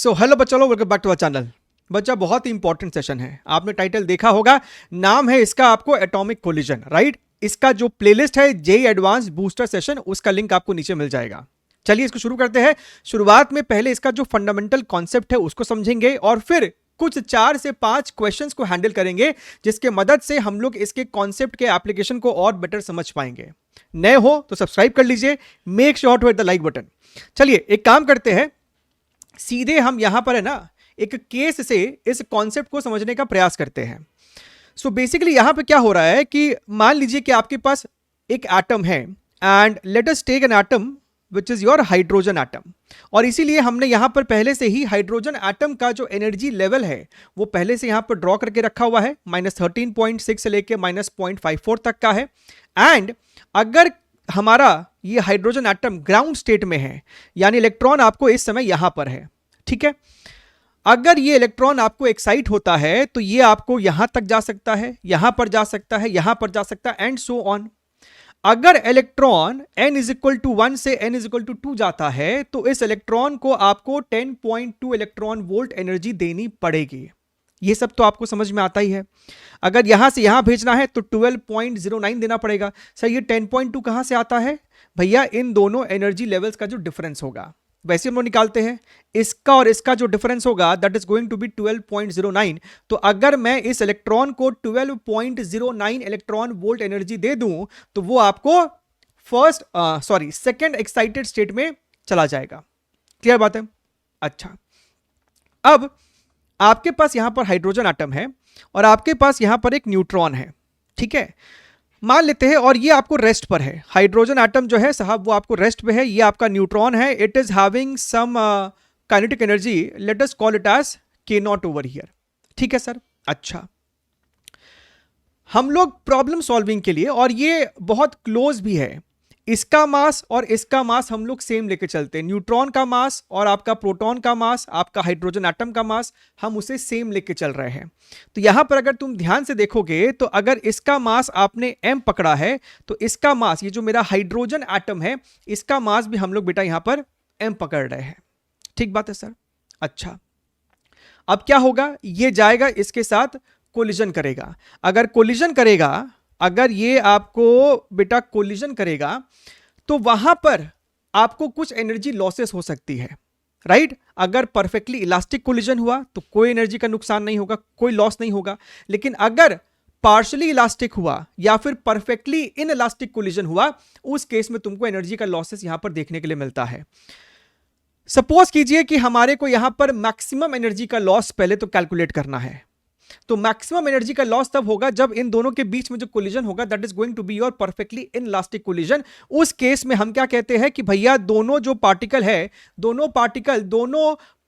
सो hello बच्चों, welcome back to our channel. बच्चा बहुत ही इंपॉर्टेंट सेशन है, आपने टाइटल देखा होगा, नाम है इसका आपको एटॉमिक कोलिजन, राइट। इसका जो प्लेलिस्ट है जेई एडवांस बूस्टर सेशन, उसका लिंक आपको नीचे मिल जाएगा। चलिए इसको शुरू करते हैं। शुरुआत में पहले इसका जो फंडामेंटल कॉन्सेप्ट है उसको समझेंगे और फिर कुछ 4 से 5 क्वेश्चंस को हैंडल करेंगे, जिसके मदद से हम लोग इसके कॉन्सेप्ट के एप्लीकेशन को और बेटर समझ पाएंगे। नए हो तो सब्सक्राइब कर लीजिए, make sure to hit the like button. चलिए एक काम करते हैं, सीधे हम यहां पर है ना एक केस से इस कॉन्सेप्ट को समझने का प्रयास करते हैं। सो बेसिकली यहां पे क्या हो रहा है कि मान लीजिए कि आपके पास एक एटम है and let us take an atom which is your hydrogen atom, और इसीलिए हमने यहां पर पहले से ही हाइड्रोजन एटम का जो एनर्जी लेवल है वो पहले से यहां पर ड्रॉ करके रखा हुआ है। -13.6 से लेके -0.54 तक का है। एंड अगर हमारा ये हाइड्रोजन एटम ग्राउंड स्टेट में है, यानी इलेक्ट्रॉन आपको इस समय यहां पर है, ठीक है। अगर ये इलेक्ट्रॉन आपको एक्साइट होता है तो ये आपको यहां तक जा सकता है, यहां पर जा सकता है, यहां पर जा सकता है एंड सो ऑन। अगर इलेक्ट्रॉन n = 1 से n = 2 जाता है तो इस इलेक्ट्रॉन को आपको 10.2 इलेक्ट्रॉन वोल्ट एनर्जी देनी पड़ेगी। ये सब तो आपको समझ में आता ही है। अगर यहां से यहां भेजना है तो 12.09 देना पड़ेगा। सर ये 10.2 कहां से आता है? भैया इन दोनों एनर्जी लेवल्स का जो डिफरेंस होगा, वैसे हम लोग निकालते हैं, इसका और इसका जो डिफरेंस होगा that is going to be 12.09। तो अगर मैं इस इलेक्ट्रॉन को 12.09 इलेक्ट्रॉन वोल्ट एनर्जी दे दूं तो वो आपको सेकंड एक्साइटेड स्टेट में चला जाएगा। क्लियर बात है? अच्छा, अब आपके पास यहां पर हाइड्रोजन एटम है और आपके पास यहां पर एक न्यूट्रॉन है, ठीक है। मान लेते हैं, और ये आपको रेस्ट पर है, हाइड्रोजन एटम जो है साहब वो आपको रेस्ट पे है, ये आपका न्यूट्रॉन है, it is having some kinetic energy, let us call it as K0 over here, ठीक है सर। अच्छा, हम लोग प्रॉब्लम सॉल्विंग के लिए, और ये बहुत क्लोज भी है, इसका मास और इसका मास हम लोग सेम लेके चलते हैं। न्यूट्रॉन का मास और आपका प्रोटॉन का मास, आपका हाइड्रोजन एटम का मास, हम उसे सेम लेके चल रहे हैं। तो यहां पर अगर तुम ध्यान से देखोगे तो अगर इसका मास आपने m पकड़ा है तो इसका मास, ये जो मेरा हाइड्रोजन एटम है, इसका मास भी हम लोग बेटा यहां पर m पकड़ रहे हैं। ठीक बात है सर। अच्छा, अब क्या होगा, ये जाएगा इसके साथ कोलिजन करेगा। अगर कोलिजन करेगा, अगर ये आपको बेटा कोलिजन करेगा तो वहां पर आपको कुछ एनर्जी लॉसेस हो सकती है, राइट। अगर परफेक्टली इलास्टिक कोलिजन हुआ तो कोई एनर्जी का नुकसान नहीं होगा, कोई लॉस नहीं होगा। लेकिन अगर पार्शियली इलास्टिक हुआ या फिर परफेक्टली इन इलास्टिक कोलिजन हुआ, उस केस में तुमको एनर्जी का लॉसेस यहां पर देखने के लिए मिलता है। सपोज कीजिए कि हमारे को यहां पर मैक्सिमम एनर्जी का लॉस पहले तो कैलकुलेट करना है। तो मैक्सिमम एनर्जी का लॉस तब होगा जब इन दोनों के बीच में जो कोलिजन होगा that is going to be your perfectly inelastic collision. उस केस में हम क्या कहते हैं कि भैया दोनों जो पार्टिकल है, दोनों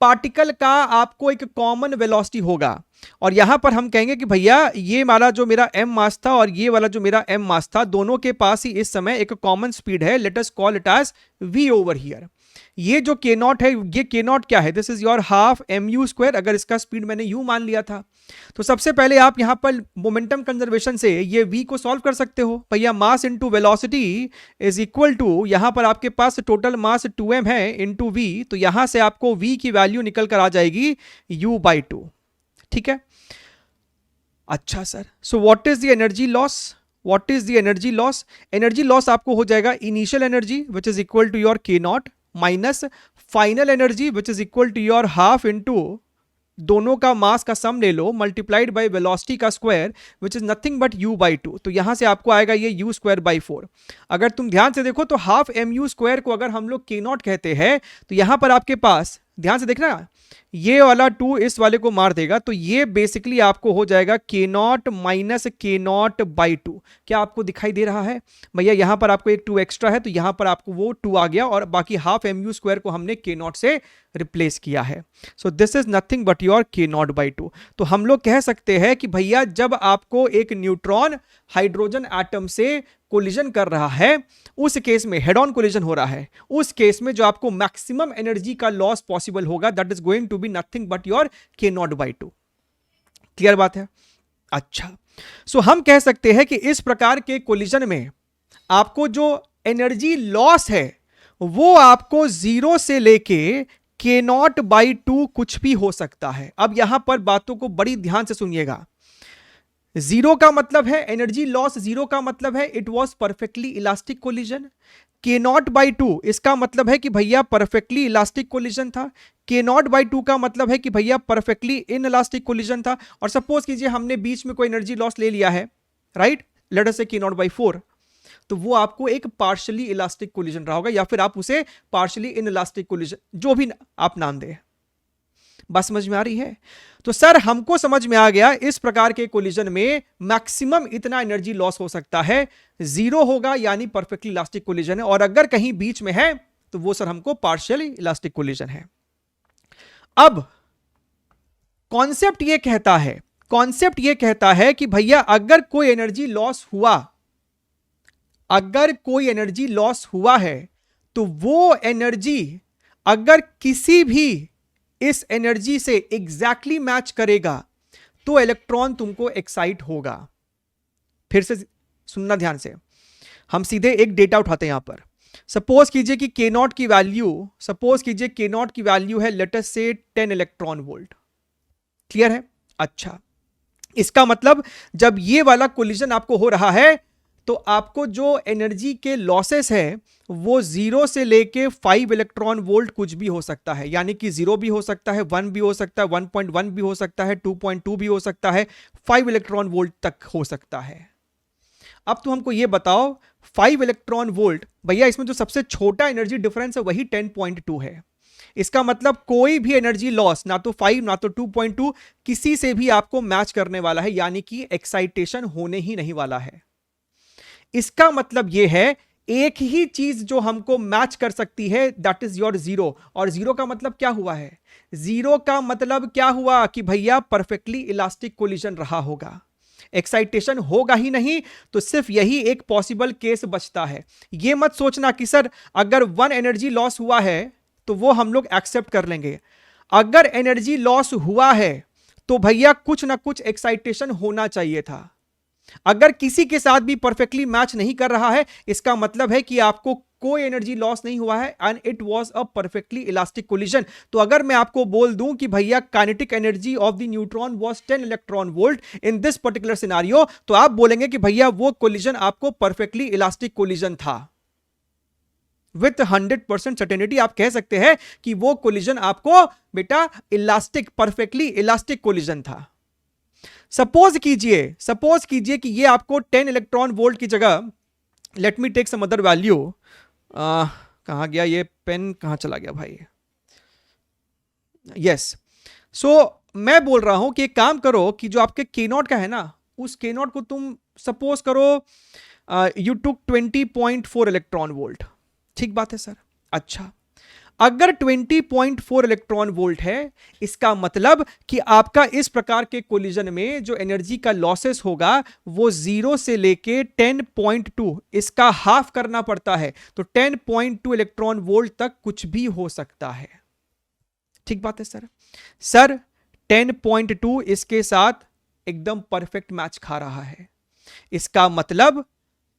पार्टिकल का आपको एक कॉमन वेलोसिटी होगा। और यहां पर हम कहेंगे कि भैया ये वाला जो मेरा m मास था और ये वाला जो मेरा m मास था, दोनों के पास ही इस समय एक कॉमन स्पीड है, let us call it as v over here. ये जो K0 है, ये K0 क्या है? This is your half mu²। अगर इसका स्पीड मैंने u मान लिया था तो सबसे पहले आप यहां पर मोमेंटम कंजर्वेशन से ये v को सॉल्व कर सकते हो। भैया mass into velocity is equal to, यहां पर आपके पास टोटल मास 2m है इंटू v, तो यहां से आपको v की वैल्यू निकल कर आ जाएगी u/2, ठीक है। अच्छा sir, so what is the energy loss? What is the energy loss? Energy loss आपको हो जाएगा initial energy which is equal to your K0 minus final energy which is equal to your half into दोनों का mass का sum ले लो multiplied by velocity का square which is nothing but u/2। तो यहां से आपको आएगा ये u²/4। अगर तुम ध्यान से देखो तो हाफ mu² को अगर हम लोग K0 कहते हैं तो यहां पर आपके पास, ध्यान से देखना, ये वाला 2 इस वाले को मार देगा, तो ये बेसिकली आपको हो जाएगा K0 माइनस K0/2। क्या आपको दिखाई दे रहा है? भैया यहां पर आपको एक 2 एक्स्ट्रा है तो यहां पर आपको वो 2 आ गया और बाकी हाफ mu² को हमने K0 से रिप्लेस किया है। So this is nothing but your K0/2। तो हम लोग कह सकते हैं कि भैया जब आपको एक न्यूट्रॉन हाइड्रोजन एटम से कोलिजन कर रहा है, उस केस में हेड ऑन कोलिजन हो रहा है, उस केस में जो आपको मैक्सिमम एनर्जी का लॉस पॉसिबल होगा that is going to be nothing but your K0/2। Clear बात है? अच्छा, सो हम कह सकते हैं कि इस प्रकार के कोलिजन में आपको जो एनर्जी लॉस है वो आपको 0 से लेके के नॉट बाई टू कुछ भी हो सकता है। अब यहां पर बातों को बड़ी ध्यान से सुनिएगा। जीरो का मतलब है एनर्जी लॉस, जीरो का मतलब है it was perfectly elastic collision. के नॉट बाई टू इसका मतलब है कि भैया परफेक्टली इलास्टिक कोलिजन था। के नॉट बाई टू का मतलब है कि भैया परफेक्टली इन इलास्टिक कोलिजन था। और सपोज कीजिए हमने बीच में कोई एनर्जी लॉस ले लिया है, राइट, लेट अस से के नॉट बाई फोर, तो वो आपको एक पार्शियली इलास्टिक कोलिजन रहा होगा, या फिर आप उसे पार्शियली इन इलास्टिक कोलिजन, जो भी आप नाम दें। बात समझ में आ रही है? तो सर हमको समझ में आ गया इस प्रकार के कोलिजन में मैक्सिमम इतना एनर्जी लॉस हो सकता है, जीरो होगा यानी परफेक्टली इलास्टिक कोलिजन है, और अगर कहीं बीच में है तो वो सर हमको पार्शियली इलास्टिक कोलिजन है। अब कॉन्सेप्ट ये कहता है कि भैया अगर कोई एनर्जी लॉस हुआ है तो वो एनर्जी अगर किसी भी इस एनर्जी से एग्जैक्टली मैच करेगा तो इलेक्ट्रॉन तुमको एक्साइट होगा। फिर से सुनना ध्यान से, हम सीधे एक डेटा उठाते हैं यहां पर। सपोज कीजिए कि के नॉट की वैल्यू है लेट अस से 10 इलेक्ट्रॉन वोल्ट। क्लियर है? अच्छा, इसका मतलब जब ये वाला कोलिजन आपको हो रहा है तो आपको जो एनर्जी के लॉसेस है वो 0 से लेके 5 इलेक्ट्रॉन वोल्ट कुछ भी हो सकता है, यानी कि 0 भी हो सकता है, 1 भी हो सकता है, 1.1 भी हो सकता है, 2.2 भी हो सकता है, 5 इलेक्ट्रॉन वोल्ट तक हो सकता है। अब तो हमको ये बताओ 5 इलेक्ट्रॉन वोल्ट, भैया इसमें जो सबसे छोटा एनर्जी डिफरेंस है वही 10.2 है। इसका मतलब कोई भी एनर्जी लॉस ना तो 5 ना तो 2.2 किसी से भी आपको मैच करने वाला है, यानी कि एक्साइटेशन होने ही नहीं वाला है। इसका मतलब यह है एक ही चीज जो हमको मैच कर सकती है दैट इज योर जीरो। और जीरो का मतलब क्या हुआ है? जीरो का मतलब क्या हुआ कि भैया परफेक्टली इलास्टिक कोलिजन रहा होगा, एक्साइटेशन होगा ही नहीं। तो सिर्फ यही एक पॉसिबल केस बचता है। यह मत सोचना कि सर अगर 1 एनर्जी लॉस हुआ है तो वो हम लोग एक्सेप्ट कर लेंगे। अगर एनर्जी लॉस हुआ है तो भैया कुछ ना कुछ एक्साइटेशन होना चाहिए था। अगर किसी के साथ भी परफेक्टली मैच नहीं कर रहा है इसका मतलब है कि आपको कोई एनर्जी लॉस नहीं हुआ है and it was a perfectly elastic collision. तो अगर मैं आपको बोल दूं कि भैया kinetic energy of the neutron was 10 electron volt in this particular scenario, तो आप बोलेंगे कि भैया वो कोलिजन आपको परफेक्टली इलास्टिक कोलिजन था। विथ 100% सर्टेनिटी आप कह सकते हैं कि वो कोलिजन आपको बेटा इलास्टिक, परफेक्टली इलास्टिक कोलिजन था। सपोज कीजिए कि ये आपको 10 इलेक्ट्रॉन वोल्ट की जगह, let me take some other value, कहां गया ये पेन, कहां चला गया भाई? यस, सो मैं बोल रहा हूं कि एक काम करो कि जो आपके के नॉट का है ना, उस के नॉट को तुम सपोज करो यू टुक 20.4 इलेक्ट्रॉन वोल्ट। ठीक बात है सर। अच्छा, अगर 20.4 इलेक्ट्रॉन वोल्ट है इसका मतलब कि आपका इस प्रकार के कोलिजन में जो एनर्जी का लॉसेस होगा वो 0 से लेके 10.2, इसका हाफ करना पड़ता है, तो 10.2 इलेक्ट्रॉन वोल्ट तक कुछ भी हो सकता है। ठीक बात है सर। सर 10.2 इसके साथ एकदम परफेक्ट मैच खा रहा है। इसका मतलब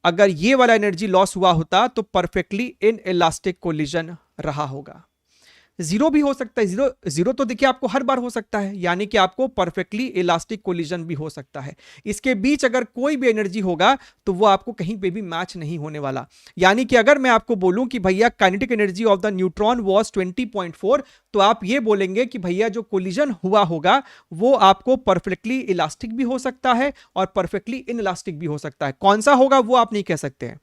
अगर ये वाला एनर्जी लॉस हुआ होता तो परफेक्टली इन इलास्टिक कोलिजन रहा होगा। जीरो भी हो सकता है, जीरो तो देखिए आपको हर बार हो सकता है, यानी कि आपको परफेक्टली इलास्टिक कोलिजन भी हो सकता है। इसके बीच अगर कोई भी एनर्जी होगा तो वो आपको कहीं पे भी मैच नहीं होने वाला। यानी कि अगर मैं आपको बोलूं कि भैया kinetic energy of the neutron was 20.4, तो आप ये बोलेंगे कि भैया जो कोलिजन हुआ होगा वो आपको परफेक्टली इलास्टिक भी हो सकता है और परफेक्टली इनइलास्टिक भी हो सकता है। कौन सा होगा वो आप नहीं कह सकते हैं,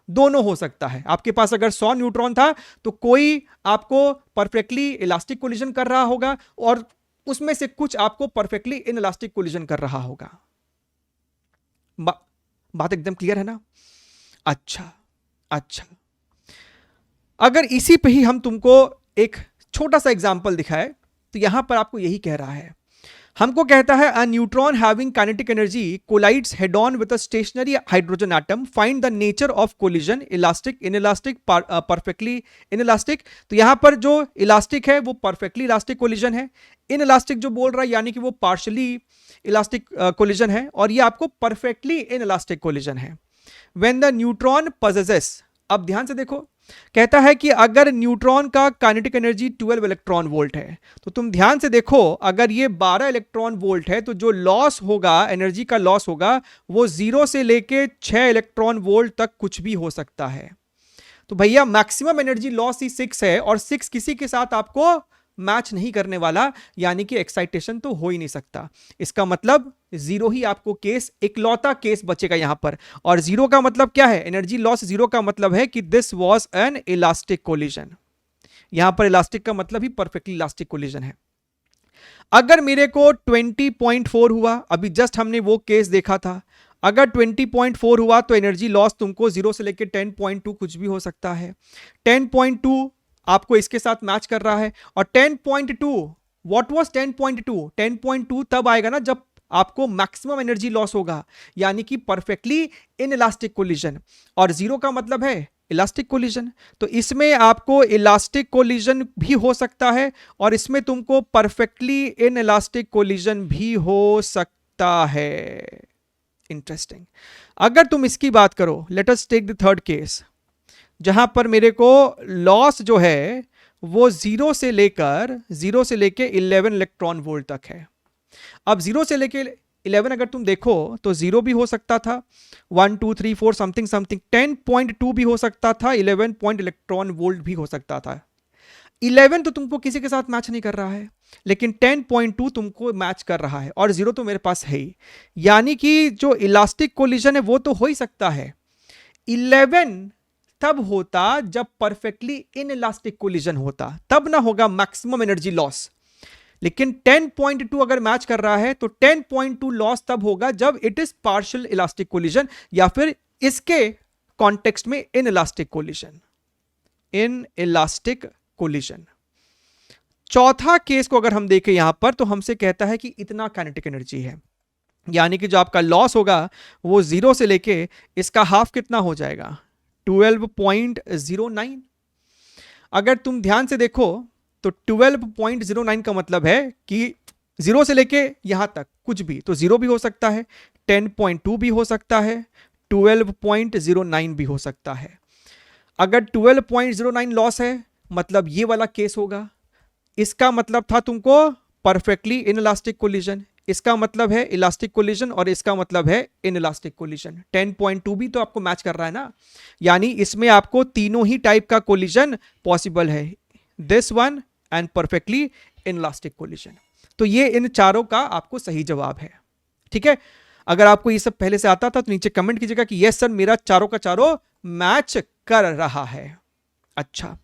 दोनों हो सकता है। आपके पास अगर 100 न्यूट्रॉन था तो कोई आपको परफेक्टली इलास्टिक कोलिजन कर रहा होगा और उसमें से कुछ आपको परफेक्टली इनइलास्टिक कोलिजन कर रहा होगा। बात एकदम क्लियर है ना? अच्छा, अगर इसी पे ही हम तुमको एक छोटा सा एग्जांपल दिखाए तो यहां पर आपको यही कह रहा है, हमको कहता है a neutron having kinetic energy collides head on with a stationary hydrogen atom, find the nature of collision, elastic, inelastic, perfectly inelastic. तो यहां पर जो इलास्टिक है वो परफेक्टली इलास्टिक कोलिजन है, इनइलास्टिक जो बोल रहा है यानी कि वो पार्शियली इलास्टिक कोलिजन है, और ये आपको परफेक्टली इनइलास्टिक कोलिजन है। व्हेन द न्यूट्रॉन पजेसेस, अब ध्यान से देखो, कहता है कि अगर न्यूट्रॉन का काइनेटिक एनर्जी 12 इलेक्ट्रॉन वोल्ट है, तो तुम ध्यान से देखो, अगर ये 12 इलेक्ट्रॉन वोल्ट है तो जो लॉस होगा, एनर्जी का लॉस होगा, वो 0 से लेके 6 इलेक्ट्रॉन वोल्ट तक कुछ भी हो सकता है। तो भैया मैक्सिमम एनर्जी लॉस ही 6 है, और 6 किसी के साथ आपको मैच नहीं करने वाला, यानी कि एक्साइटेशन तो हो ही नहीं सकता। इसका मतलब 0 ही आपको केस, इकलौता केस बचेगा यहां पर। और 0 का मतलब क्या है? एनर्जी लॉस 0 का मतलब है कि this was an elastic collision. यहां पर इलास्टिक का मतलब ही परफेक्टली इलास्टिक कोलिजन है। अगर मेरे को 20.4 हुआ, अभी जस्ट हमने वो केस देखा था, अगर 20.4 हुआ तो एनर्जी लॉस तुमको 0 से लेकर 10.2 कुछ भी हो सकता है। 10.2 आपको इसके साथ मैच कर रहा है, और 10.2 व्हाट वाज 10.2? 10.2 तब आएगा ना जब आपको मैक्सिमम एनर्जी लॉस होगा, यानी कि परफेक्टली इन इलास्टिक कोलिजन। और 0 का मतलब है इलास्टिक कोलिजन, तो इसमें आपको इलास्टिक कोलिजन भी हो सकता है, और इसमें तुमको परफेक्टली इन इलास्टिक कोलिजन भी हो सकता है। इंटरेस्टिंग। अगर तुम इसकी बात करो, let us take the third case, जहां पर मेरे को लॉस जो है वो 0 से लेके 11 इलेक्ट्रॉन वोल्ट तक है। अब 0 से लेके 11 अगर तुम देखो तो 0 भी हो सकता था, 1 2 3 4 समथिंग समथिंग, 10.2 भी हो सकता था, 11 पॉइंट इलेक्ट्रॉन वोल्ट भी हो सकता था। 11 तो तुमको किसी के साथ मैच नहीं कर रहा है, लेकिन 10.2 तुमको मैच कर रहा है, और 0 तो मेरे पास है ही, यानी कि जो इलास्टिक कोलिजन है वो तो हो ही सकता है। 11 तब होता जब परफेक्टली इन इलास्टिक कोलिजन होता, तब ना होगा मैक्सिमम एनर्जी लॉस। लेकिन 10.2 अगर मैच कर रहा है तो 10.2 लॉस तब होगा जब it is partial elastic collision, या फिर इसके कॉन्टेक्स्ट में in elastic collision. In elastic collision. चौथा केस को अगर हम देखें यहां पर, तो हमसे कहता है कि इतना काइनेटिक एनर्जी है, यानी कि जो आपका लॉस होगा वो 0 से लेके इसका हाफ कितना हो जाएगा, 12.09। अगर तुम ध्यान से देखो तो 12.09 का मतलब है कि 0 से लेके यहां तक कुछ भी, तो 0 भी हो सकता है, 10.2 भी हो सकता है, 12.09 भी हो सकता है। अगर 12.09 लॉस है, मतलब ये वाला केस होगा। इसका मतलब था तुमको परफेक्टली इनइलास्टिक कोलिजन, इसका मतलब है इलास्टिक कोलिजन, और इसका मतलब है इनइलास्टिक कोलिजन। 10.2 भी तो आपको मैच कर रहा है ना, यानी इसमें आपको तीनों ही टाइप का कोलिजन पॉसिबल है, this one and perfectly inelastic collision. तो ये इन चारों का आपको सही जवाब है। ठीक है, अगर आपको ये सब पहले से आता था तो नीचे कमेंट कीजिएगा कि यस सर मेरा चारों का चारों मैच कर रहा है। अच्छा,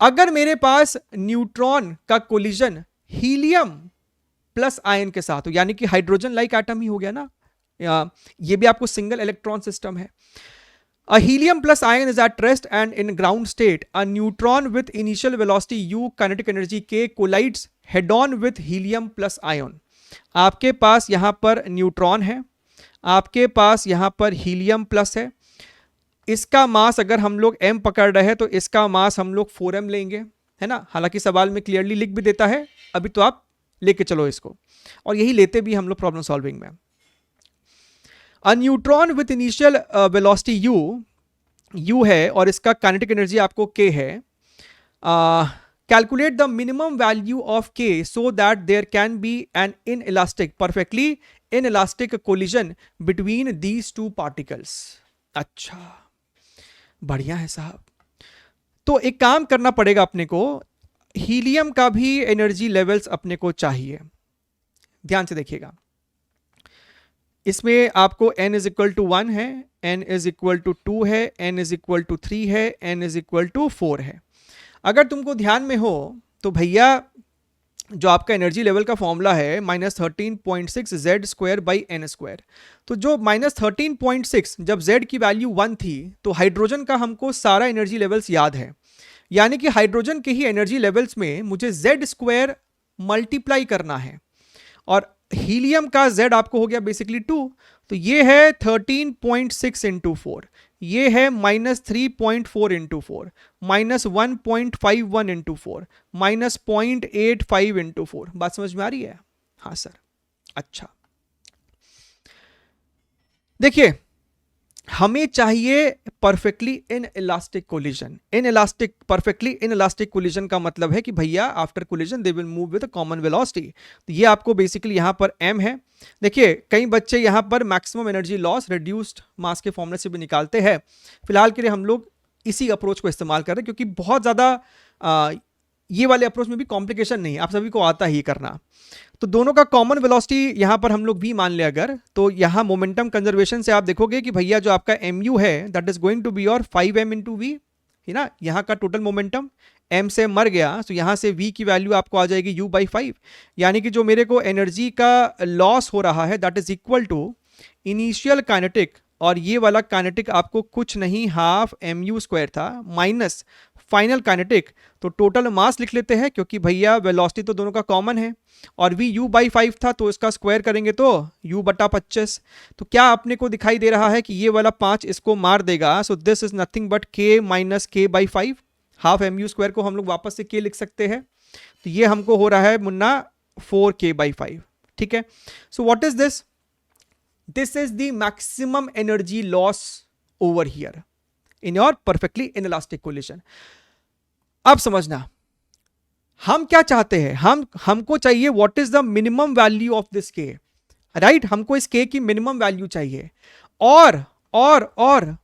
अगर मेरे पास न्यूट्रॉन का कोलिजन हीलियम प्लस आयन के साथ हो, यानी कि हाइड्रोजन लाइक एटम ही हो गया ना, ये भी आपको सिंगल इलेक्ट्रॉन सिस्टम है। A helium plus ion is at rest and in ground state. A neutron with initial velocity u, kinetic energy k, collides head-on with helium plus ion. आपके पास यहां पर न्यूट्रॉन है, आपके पास यहां पर हीलियम प्लस है। इसका मास अगर हम लोग m पकड़ रहे हैं तो इसका मास हम लोग 4m लेंगे, है ना। हालांकि सवाल में क्लियरली लिख भी देता है, अभी तो आप लेके चलो इसको, और यही लेते भी हम लोग प्रॉब्लम सॉल्विंग में। A neutron with initial velocity u है, और इसका काइनेटिक एनर्जी आपको k है। Calculate the minimum value of k so that there can be an inelastic, perfectly inelastic collision between these two particles. अच्छा, बढ़िया है साहब। तो एक काम करना पड़ेगा अपने को, हीलियम का भी एनर्जी लेवल्स अपने को चाहिए। ध्यान से देखिएगा, इसमें आपको n इज इक्वल टू 1 है, n इज इक्वल टू 2 है, n इज इक्वल टू 3 है, n इज इक्वल टू 4 है। अगर तुमको ध्यान में हो तो भैया जो आपका एनर्जी लेवल का फॉर्मूला है -13.6 Z square by n square, तो जो -13.6 जब z की वैल्यू 1 थी, तो हाइड्रोजन का हमको सारा एनर्जी लेवल्स याद है, यानी कि हाइड्रोजन के ही एनर्जी लेवल्स में मुझे z स्क्वायर मल्टीप्लाई करना है, और हीलियम का z आपको हो गया बेसिकली 2, तो ये है 13.6 इंटू 4, ये है -3.4 इंटू 4, -1.51 इंटू 4, -0.85 इंटू 4। बात समझ में आ रही है? हाँ सर। अच्छा, देखिए हमें चाहिए perfectly inelastic collision. Perfectly inelastic collision का मतलब है कि भैया after collision they will move with common velocity. तो ये आपको बेसिकली यहां पर m है। देखिए कई बच्चे यहां पर मैक्सिमम एनर्जी लॉस रिड्यूस्ड मास के फॉर्मूले से भी निकालते हैं। फिलहाल के लिए हम लोग इसी अप्रोच को इस्तेमाल कर रहे हैं क्योंकि बहुत ज़्यादा ये वाले अप्रोच में भी कॉम्प्लिकेशन नहीं, आप सभी को आता ही करना। तो दोनों का कॉमन वेलोसिटी यहां पर हम लोग v मान ले अगर, तो यहां मोमेंटम कंजर्वेशन से आप देखोगे कि भैया जो आपका mu है that is going to be your 5m into v, है ना। यहां का टोटल मोमेंटम m से मर गया, तो यहां से v की वैल्यू आपको आ जाएगी u बाई 5, यानी कि जो मेरे को एनर्जी का लॉस हो रहा है that is equal to initial kinetic, और ये वाला काइनेटिक आपको कुछ नहीं हाफ mu स्क्वायर था माइनस फाइनल काइनेटिक। तो टोटल मास लिख लेते हैं क्योंकि भैया वेलोसिटी तो दोनों का कॉमन है, और v u बाई 5 था तो इसका स्क्वायर करेंगे तो u बटा 25। तो क्या अपने को दिखाई दे रहा है कि ये वाला 5 इसको मार देगा, so this is nothing but k minus k by 5। Half mu square को हम लोग वापस से k लिख सकते हैं, तो ये हमको हो रहा है मुन्ना 4k बाई 5, ठीक है। So what is this? This is the maximum energy loss over here in your perfectly inelastic collision. अब समझना हम क्या चाहते हैं, हमको चाहिए what is the minimum value of this K, right. हमको इस के की मिनिमम वैल्यू चाहिए, और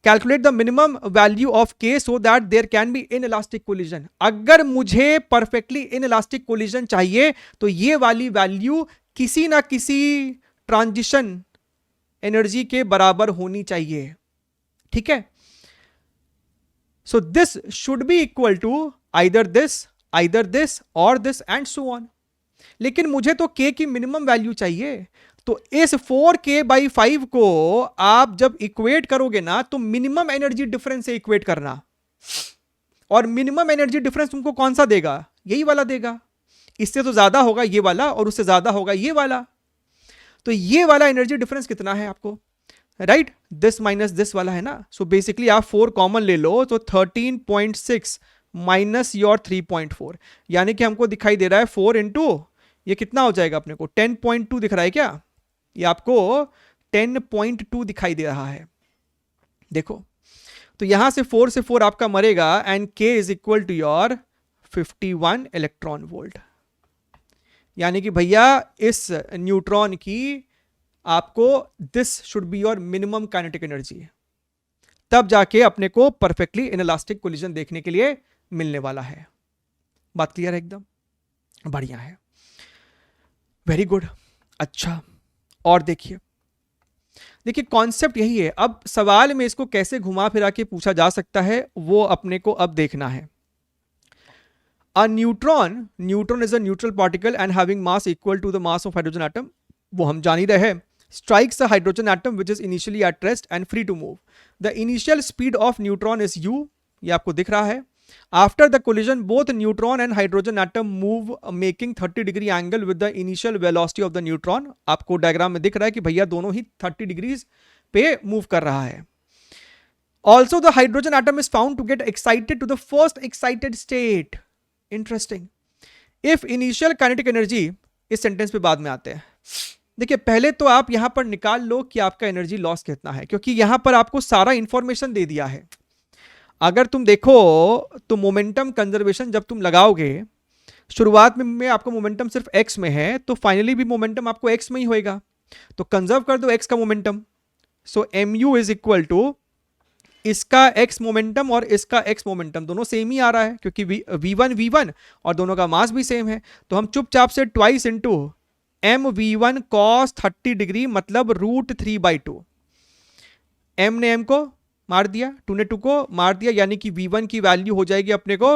calculate the minimum value of K so that there can be inelastic collision. अगर मुझे परफेक्टली इन इलास्टिक कोलिजन चाहिए तो ये वाली वैल्यू किसी ना किसी ट्रांजिशन एनर्जी के बराबर होनी चाहिए, ठीक है। So this should be equal to either this और दिस एंड सो ऑन। लेकिन मुझे तो k की मिनिमम वैल्यू चाहिए, तो इस 4k बाई 5 को आप जब इक्वेट करोगे ना तो मिनिमम एनर्जी डिफरेंस से इक्वेट करना, और मिनिमम एनर्जी डिफरेंस तुमको कौन सा देगा, यही वाला देगा। इससे तो ज्यादा होगा ये वाला और उससे ज्यादा होगा ये वाला, तो ये वाला एनर्जी डिफरेंस कितना है आपको, राइट, दिस माइनस दिस वाला है ना। सो बेसिकली आप 4 कॉमन ले लो तो 13.6 माइनस योर 3.4, यानी कि हमको दिखाई दे रहा है 4 इंटू ये कितना हो जाएगा अपने को 10.2 दिख रहा है क्या, ये आपको 10.2 दिखाई दे रहा है, देखो। तो यहां से 4 से 4 आपका मरेगा and k is equal to your 51 electron volt, यानी कि भैया इस न्यूट्रॉन की आपको this should be your minimum kinetic energy, तब जाके अपने को परफेक्टली इनइलास्टिक कोलिजन देखने के लिए मिलने वाला है। बात क्लियर है एकदम, बढ़िया है, वेरी गुड। अच्छा, और देखिए कॉन्सेप्ट यही है। अब सवाल में इसको कैसे घुमा फिरा के पूछा जा सकता है वो अपने को अब देखना है। A neutron is a neutral particle and having mass equal to the mass of hydrogen atom, वो हम जान ही रहे हैं। Strikes a hydrogen atom which is initially at rest and free to move. The initial speed of neutron is u, ये आपको दिख रहा है। After the collision, both neutron and hydrogen atom move making 30-degree angle with the initial velocity of the neutron. आपको diagram में दिख रहा है कि भैया दोनों ही 30 डिग्रीज पे मूव कर रहा है। Also, the hydrogen atom is found to get excited to the first excited state. Interesting. If initial kinetic energy, इस सेंटेंस पे बाद में आते हैं। देखिए पहले तो आप यहां पर निकाल लो कि आपका एनर्जी लॉस कितना है, क्योंकि यहां पर आपको सारा इंफॉर्मेशन दे दिया है। अगर तुम देखो तो मोमेंटम कंजर्वेशन जब तुम लगाओगे, शुरुआत में आपको मोमेंटम सिर्फ x में है, तो फाइनली भी मोमेंटम आपको x में ही होएगा, तो कंजर्व कर दो x का momentum. So mu is equal to इसका x मोमेंटम और इसका x मोमेंटम दोनों सेम ही आ रहा है क्योंकि v1 और दोनों का मास भी सेम है, तो हम चुपचाप से twice into mv1 cos 30 degree मतलब √3/2। m ने m को मार दिया, 2 ने 2 को मार दिया, यानी कि v1 की वैल्यू हो जाएगी अपने को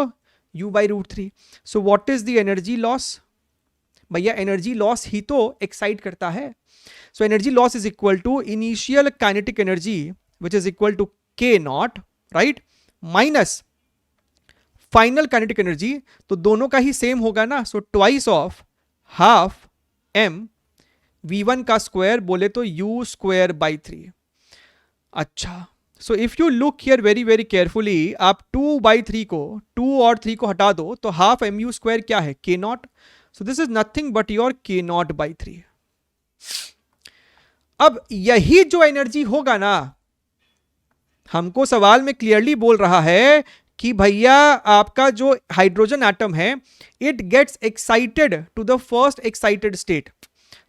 u/√3। So what is the energy loss? भैया एनर्जी लॉस ही तो एक्साइट करता है। So energy loss is equal to initial kinetic energy which is equal to k nought, right, minus final kinetic energy, तो दोनों का ही सेम होगा ना। So twice of half m v1 का स्क्वायर बोले तो u स्क्वायर बाई 3। अच्छा, सो if you look here very very carefully, आप 2/3 को 2 और 3 को हटा दो तो हाफ mu स्क्वायर क्या है, k not. So this is nothing but your k not by 3। अब यही जो एनर्जी होगा ना, हमको सवाल में क्लियरली बोल रहा है कि भैया आपका जो हाइड्रोजन एटम है it gets excited to the first excited state.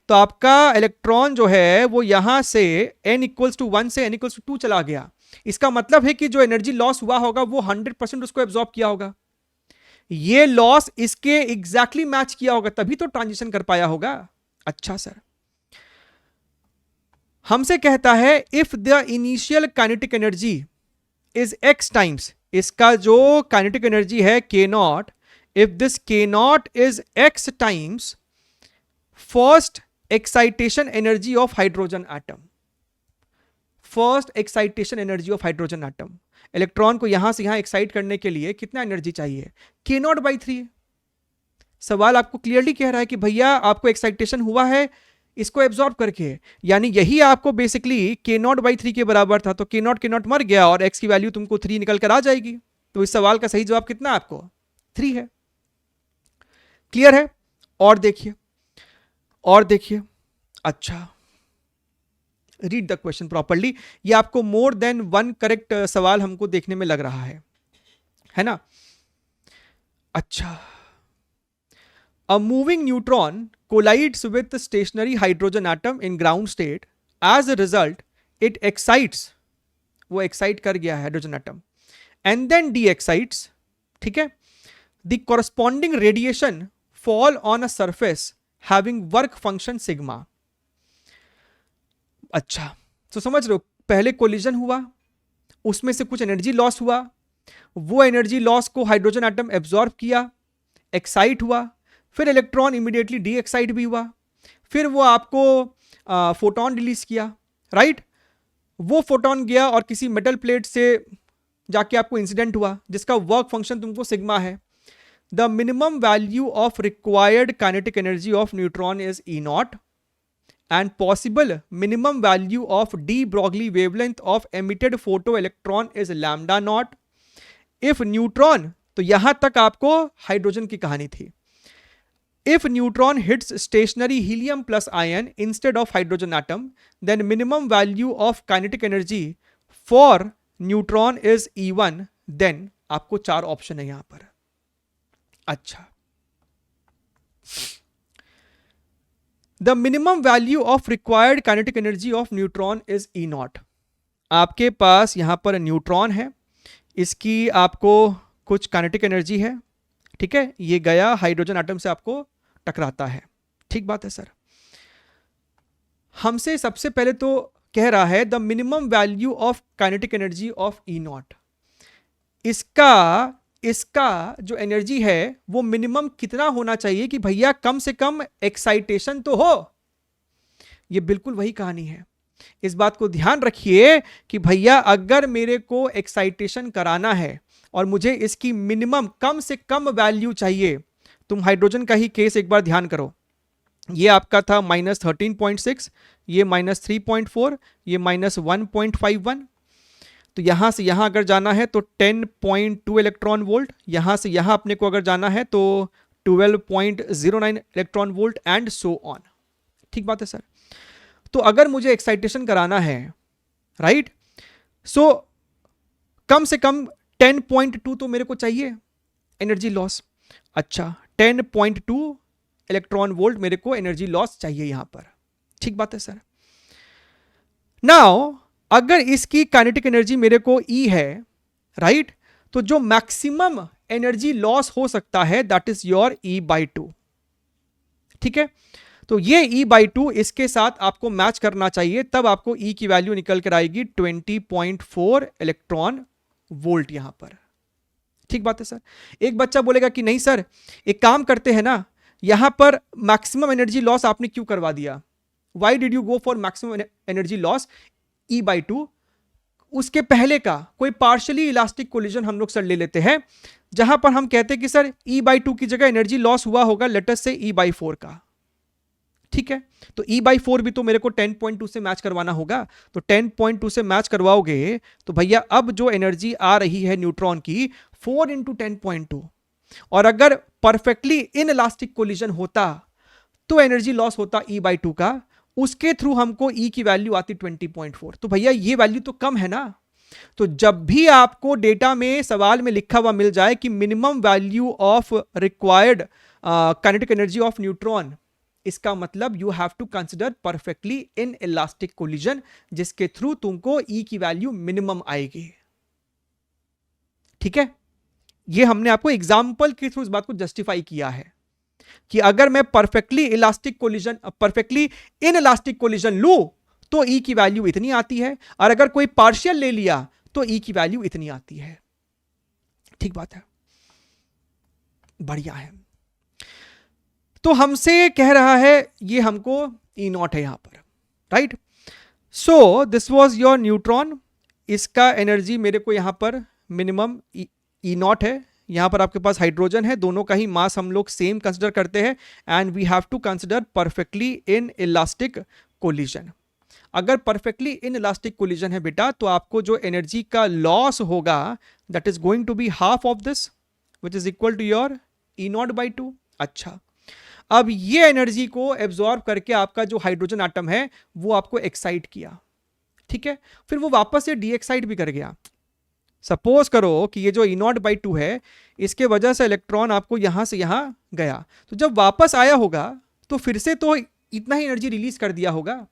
तो आपका इलेक्ट्रॉन जो है वो यहां से n इक्वल्स टू 1 से n इक्वल्स टू 2 चला गया। इसका मतलब है कि जो एनर्जी लॉस हुआ होगा वो 100% उसको एब्जॉर्ब किया होगा। ये लॉस इसके एग्जैक्टली मैच किया होगा, तभी तो ट्रांजिशन कर पाया होगा। अच्छा सर, हमसे कहता है if the initial kinetic energy is x times, इसका जो काइनेटिक एनर्जी है k not, if this k not is x times first excitation energy of hydrogen atom, first excitation energy of hydrogen atom, electron को यहां से यहां excite करने के लिए कितना एनर्जी चाहिए, k नॉट बाई 3। सवाल आपको क्लियरली कह रहा है कि भैया आपको एक्साइटेशन हुआ है इसको एब्जॉर्ब करके, यानी यही आपको बेसिकली k नॉट बाई 3 के बराबर था। तो k नॉट मर गया और x की वैल्यू तुमको 3 निकल कर आ जाएगी। तो इस सवाल का सही जवाब कितना है आपको, 3 है। क्लियर है? और देखिए, और देखिए, अच्छा रीड द क्वेश्चन प्रॉपरली। ये आपको मोर देन वन करेक्ट सवाल हमको देखने में लग रहा है ना? अच्छा, a moving neutron collides with the stationary hydrogen atom in ground state. As a result, it excites, वो excite कर गया है hydrogen atom, and then de-excites, ठीक है? The corresponding radiation fall on a surface having work function sigma. अच्छा, तो समझ रहे हो, पहले कोलिजन हुआ, उसमें से कुछ एनर्जी लॉस हुआ, वो एनर्जी लॉस को हाइड्रोजन एटम एब्जॉर्ब किया, एक्साइट हुआ, फिर इलेक्ट्रॉन इमीडिएटली डी एक्साइट भी हुआ, फिर वो आपको फोटोन रिलीज किया, राइट? वो फोटोन गया और किसी मेटल प्लेट से जाके आपको इंसिडेंट हुआ जिसका वर्क फंक्शन तुमको सिग्मा है। The minimum value of required kinetic energy of neutron is E not and possible minimum value of D Broglie wavelength of emitted photo electron is lambda naught. If neutron, तो यहां तक आपको hydrogen की कहानी थी। If neutron hits stationary helium plus ion instead of hydrogen atom, then minimum value of kinetic energy for neutron is E1. Then आपको 4 option है यहां पर। अच्छा, the minimum value of required kinetic energy of neutron is E naught. आपके पास यहां पर neutron है, इसकी आपको कुछ काइनेटिक एनर्जी है, ठीक है? ये गया हाइड्रोजन एटम से आपको टकराता है, ठीक बात है सर। हमसे सबसे पहले तो कह रहा है the minimum value of kinetic energy of E not. इसका जो एनर्जी है वो मिनिमम कितना होना चाहिए कि भैया कम से कम एक्साइटेशन तो हो। ये बिल्कुल वही कहानी है। इस बात को ध्यान रखिए कि भैया अगर मेरे को एक्साइटेशन कराना है और मुझे इसकी मिनिमम कम से कम वैल्यू चाहिए, तुम हाइड्रोजन का ही केस एक बार ध्यान करो। ये आपका था -13.6, ये -3.4, ये -1.51। तो यहां से यहां अगर जाना है तो 10.2 इलेक्ट्रॉन वोल्ट, यहां से यहां अपने को अगर जाना है तो 12.09 electron volt and so on. ठीक बात है सर। तो अगर मुझे एक्साइटेशन कराना है, राइट, सो कम से कम 10.2 तो मेरे को चाहिए एनर्जी लॉस। अच्छा, 10.2 इलेक्ट्रॉन वोल्ट मेरे को एनर्जी लॉस चाहिए यहां पर। ठीक बात है सर। नाउ अगर इसकी काइनेटिक एनर्जी मेरे को E है, राइट, तो जो मैक्सिमम एनर्जी लॉस हो सकता है दैट इज योर E/2। ठीक है, तो ये E/2 इसके साथ आपको मैच करना चाहिए, तब आपको E की वैल्यू निकल कर आएगी 20.4 इलेक्ट्रॉन वोल्ट यहां पर। ठीक बात है सर। एक बच्चा बोलेगा कि नहीं सर, एक काम करते हैं ना, यहां पर मैक्सिमम एनर्जी लॉस आपने क्यों करवा दिया? Why did you go for maximum energy loss E/2? उसके पहले का कोई पार्शियली इलास्टिक कोलिजन हम लोग सर ले लेते हैं, जहां पर हम कहते हैं कि सर E/2 की जगह एनर्जी लॉस हुआ होगा लेट अस से E/4 का। ठीक है, तो E/4 भी तो मेरे को 10.2 से मैच करवाना होगा। तो 10.2 से मैच करवाओगे तो भैया अब जो एनर्जी आ रही है न्यूट्रॉन की 4 × 10.2, और अगर परफेक्टली इन इलास्टिक कोलिजन होता तो एनर्जी लॉस होता E/2 का, उसके थ्रू हमको ई की वैल्यू आती 20.4। तो भैया ये वैल्यू तो कम है ना। तो जब भी आपको डेटा में सवाल में लिखा हुआ मिल जाए कि minimum value of required kinetic energy of neutron, इसका मतलब you have to consider perfectly inelastic collision, जिसके थ्रू तुमको ई की वैल्यू मिनिमम आएगी। ठीक है, ये हमने आपको एग्जाम्पल के थ्रू इस बात को जस्टिफाई किया है कि अगर मैं perfectly elastic collision, perfectly inelastic collision लू तो ई की वैल्यू इतनी आती है, और अगर कोई पार्शियल ले लिया तो ई की वैल्यू इतनी आती है। ठीक बात है, बढ़िया है। तो हमसे कह रहा है ये हमको ई नॉट है यहां पर, right. So this was your neutron, इसका एनर्जी मेरे को यहां पर मिनिमम ई नॉट है। यहां पर आपके पास हाइड्रोजन है, दोनों का ही मास हम लोग सेम कंसिडर करते हैं, and we have to consider perfectly inelastic collision. अगर परफेक्टली इन इलास्टिक कोलिजन है बेटा, तो आपको जो एनर्जी का लॉस होगा that is going to be half of this, which is equal to your E nought by 2। अच्छा, अब ये एनर्जी को एब्जॉर्ब करके आपका जो हाइड्रोजन एटम है वो आपको एक्साइट किया, ठीक है, फिर वो वापस से डी एक्साइट भी कर गया। सपोज करो कि ये जो ई नॉट बाई 2 है, इसके वजह से इलेक्ट्रॉन आपको यहां से यहां गया, तो जब वापस आया होगा तो फिर से तो इतना ही एनर्जी रिलीज कर दिया होगा,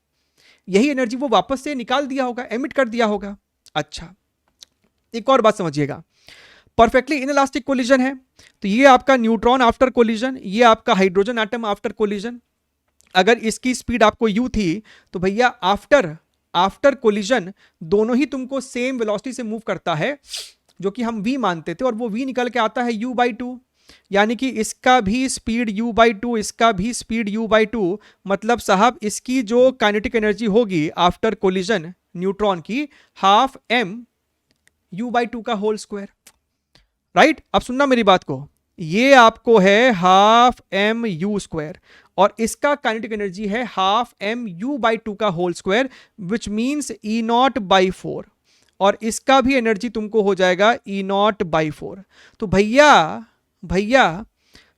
यही एनर्जी वो वापस से निकाल दिया होगा, एमिट कर दिया होगा। अच्छा, एक और बात समझिएगा, परफेक्टली इनइलास्टिक कोलिजन है, तो ये आपका न्यूट्रॉन आफ्टर कोलिजन, ये आपका हाइड्रोजन एटम आफ्टर कोलिजन। अगर इसकी स्पीड आपको u थी, तो भैया आफ्टर कोलिजन दोनों ही तुमको सेम वेलोसिटी से मूव करता है, जो कि हम v मानते थे, और वो v निकल के आता है u बाई 2, यानी कि इसका भी स्पीड u बाई 2, इसका भी स्पीड u बाई 2, मतलब साहब इसकी जो काइनेटिक एनर्जी होगी आफ्टर कोलिजन न्यूट्रॉन की, हाफ m u बाई 2 का होल स्क्वायर, राइट। अब सुनना मेरी बात को, ये आपको है हाफ m u स्क्वायर, और इसका काइनेटिक एनर्जी है हाफ m u बाई 2 का whole square, which means E nought by 4, और इसका भी एनर्जी तुमको हो जाएगा ई नॉट बाई 4। तो भैया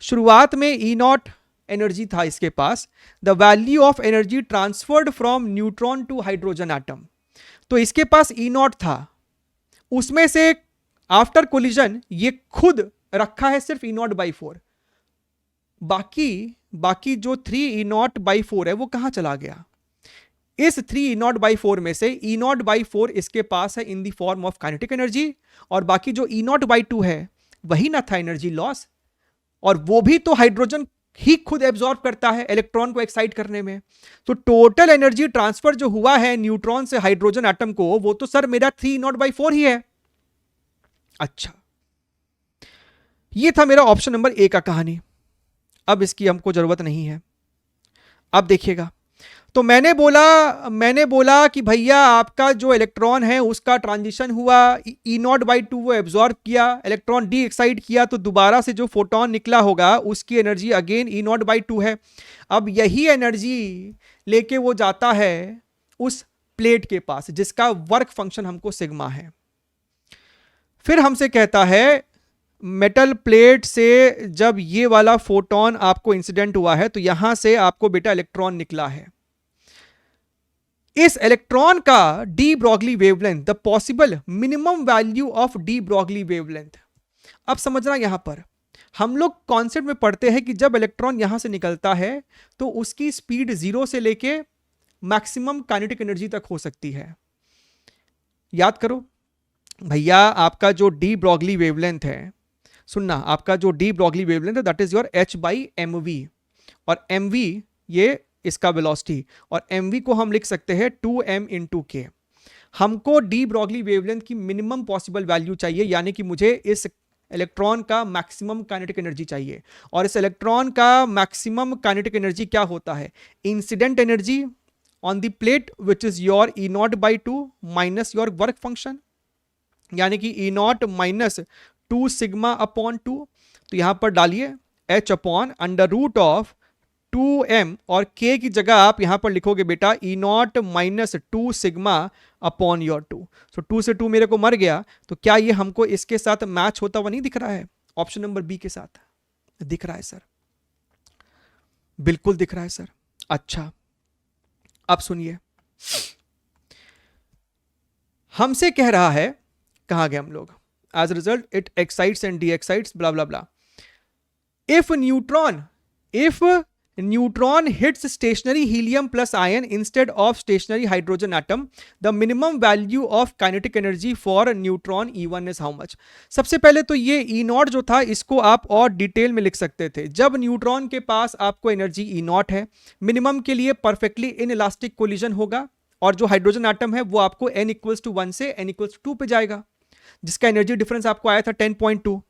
शुरुआत में ई नॉट एनर्जी था इसके पास, the value of energy transferred from neutron to hydrogen atom, तो इसके पास ई नॉट था, उसमें से आफ्टर कोलिजन ये खुद रखा है सिर्फ ई नॉट बाई 4, बाकी जो 3 ई नॉट बाई 4 है वो कहां चला गया। इस 3 ई नॉट बाई 4 में से ई नॉट बाई 4 इसके पास है in the form of kinetic energy, और बाकी जो ई नॉट बाई 2 है वही ना था एनर्जी लॉस, और वो भी तो हाइड्रोजन ही खुद एब्जॉर्ब करता है इलेक्ट्रॉन को एक्साइट करने में। तो टोटल एनर्जी ट्रांसफर जो हुआ है न्यूट्रॉन से हाइड्रोजन एटम को, वो तो सर मेरा 3 ई नॉट बाई 4 ही है। अच्छा, ये था मेरा ऑप्शन नंबर ए का कहानी, अब इसकी हमको जरूरत नहीं है। अब देखिएगा, तो मैंने बोला कि भैया आपका जो इलेक्ट्रॉन है उसका ट्रांजिशन हुआ, ई नॉट बाई 2 वो एब्जॉर्ब किया, इलेक्ट्रॉन डी एक्साइट किया, तो दोबारा से जो फोटोन निकला होगा उसकी energy again E nought by 2 है। अब यही एनर्जी लेके वो जाता है उस प्लेट के पास जिसका वर्क फंक्शन हमको सिग्मा है, फिर हमसे कहता है मेटल प्लेट से जब ये वाला फोटोन आपको इंसिडेंट हुआ है तो यहां से आपको बेटा इलेक्ट्रॉन निकला है, इस इलेक्ट्रॉन का D Broglie wavelength, the possible minimum value of D Broglie wavelength. अब समझना, यहां पर हम लोग कॉन्सेप्ट में पढ़ते हैं कि जब इलेक्ट्रॉन यहां से निकलता है तो उसकी स्पीड 0 से लेके मैक्सिमम काइनेटिक एनर्जी तक हो सकती है। याद करो भैया, आपका जो डी ब्रॉगली वेवलेंथ है, सुनना, आपका जो डी ब्रॉगली वेवलेंथ है that is your h by m v, और एम वी ये इसका वेलोसिटी, और एम वी को हम लिख सकते हैं 2m इंटू के। हमको डी ब्रॉगली वेवलेंथ की मिनिमम पॉसिबल वैल्यू चाहिए, यानी कि मुझे इस इलेक्ट्रॉन का मैक्सिमम काइनेटिक एनर्जी चाहिए, और इस इलेक्ट्रॉन का मैक्सिमम काइनेटिक एनर्जी क्या होता है, incident energy on the plate which is your E nought by 2 minus your work function, यानी कि E not minus 2 sigma upon 2, तो यहां पर डालिए h upon under root of 2m, और k की जगह आप यहां पर लिखोगे बेटा E not minus 2 sigma upon your 2। So 2 से 2 मेरे को मर गया, तो क्या ये हमको इसके साथ मैच होता हुआ नहीं दिख रहा है, ऑप्शन नंबर बी के साथ दिख रहा है सर, बिल्कुल दिख रहा है सर। अच्छा, अब सुनिए, हमसे कह रहा है, कहां गए हम लोग, as result it excites and de excites blah blah blah. If neutron hits stationary helium plus ion instead of stationary hydrogen atom, the minimum value of kinetic energy for neutron E1 is how much. सबसे पहले तो ये E not जो था इसको आप और detail में लिख सकते थे। जब न्यूट्रॉन के पास आपको एनर्जी E नॉट है, मिनिमम के लिए परफेक्टली इन इलास्टिक कोलिजन होगा, और जो हाइड्रोजन एटम है वो आपको n=1 से n=2 पे जाएगा, जिसका एनर्जी डिफरेंस आपको आया था 10.2,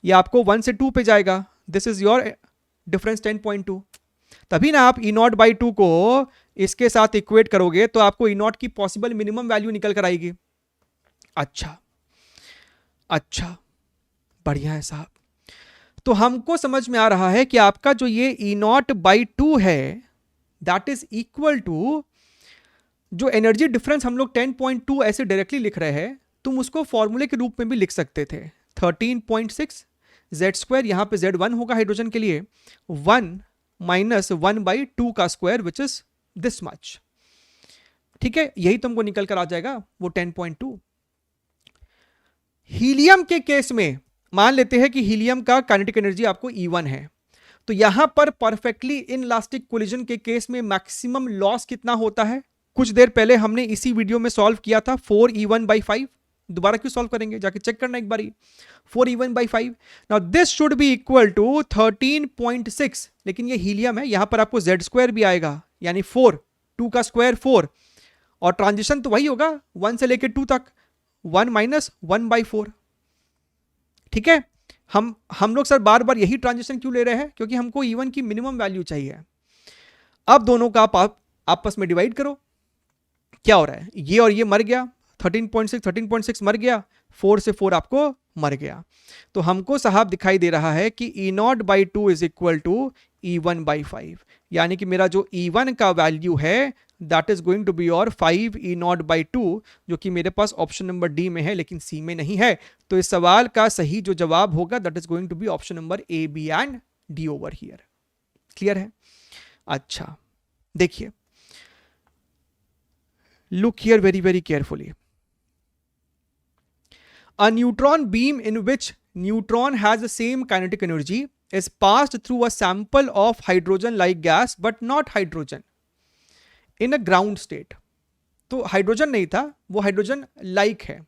ये आपको 1 से 2 पे जाएगा। This is your difference 10.2। तभी ना आप E0/2 को इसके साथ इक्वेट करोगे तो आपको E0 की पॉसिबल मिनिमम वैल्यू निकल कर आएगी। अच्छा, बढ़िया है साहब। तो हमको समझ में आ रहा है कि आपका जो ये E0/2 है दैट इज इक्वल टू, जो एनर्जी डिफरेंस हम लोग 10.2 ऐसे डायरेक्टली लिख रहे हैं, तुम उसको फॉर्मूले के रूप में भी लिख सकते थे। 13.6 Z², यहां पे Z1 होगा हाइड्रोजन के लिए, 1 माइनस 1/2 का square which is this much. ठीक है, यही तुमको निकल कर आ जाएगा वो 10.2। हीलियम के केस में मान लेते हैं कि हीलियम का काइनेटिक एनर्जी आपको E1 है, तो यहां पर परफेक्टली इनलास्टिक कोलिजन के केस में मैक्सिमम लॉस कितना होता है, कुछ देर पहले हमने इसी वीडियो में सॉल्व किया था, 4E1/5। दोबारा क्यों सॉल्व करेंगे, जाके चेक करना एक बारी, 4E1/5। Now this should be equal to 13.6, लेकिन ये हीलियम है, यहां पर आपको Z² भी आएगा, यानी 4, 2 का स्क्वायर 4, और ट्रांजिशन तो वही होगा 1 से लेकर 2 तक, 1 माइनस 1/4। ठीक है, हम लोग सर बार बार यही ट्रांजिशन क्यों ले रहे हैं, क्योंकि हमको E1 की मिनिमम वैल्यू चाहिए। अब दोनों का आप आपस में डिवाइड करो, क्या हो रहा है, ये और ये मर गया, 13.6 मर गया, 4 से 4 आपको मर गया। तो हमको साहब दिखाई दे रहा है कि E0/2 is equal to E1/5, यानी कि मेरा जो E1 का वैल्यू है that is going to be और 5E0/2, जो कि मेरे पास ऑप्शन नंबर डी में है लेकिन सी में नहीं है। तो इस सवाल का सही जो जवाब होगा that is going to be option number A, B and D over here. Clear है? अच्छा, देखिए, look here very very carefully. A neutron beam in which neutron has the same kinetic energy is passed through a sample of hydrogen like gas but not hydrogen in a ground state. तो hydrogen नहीं था, वो hydrogen like है,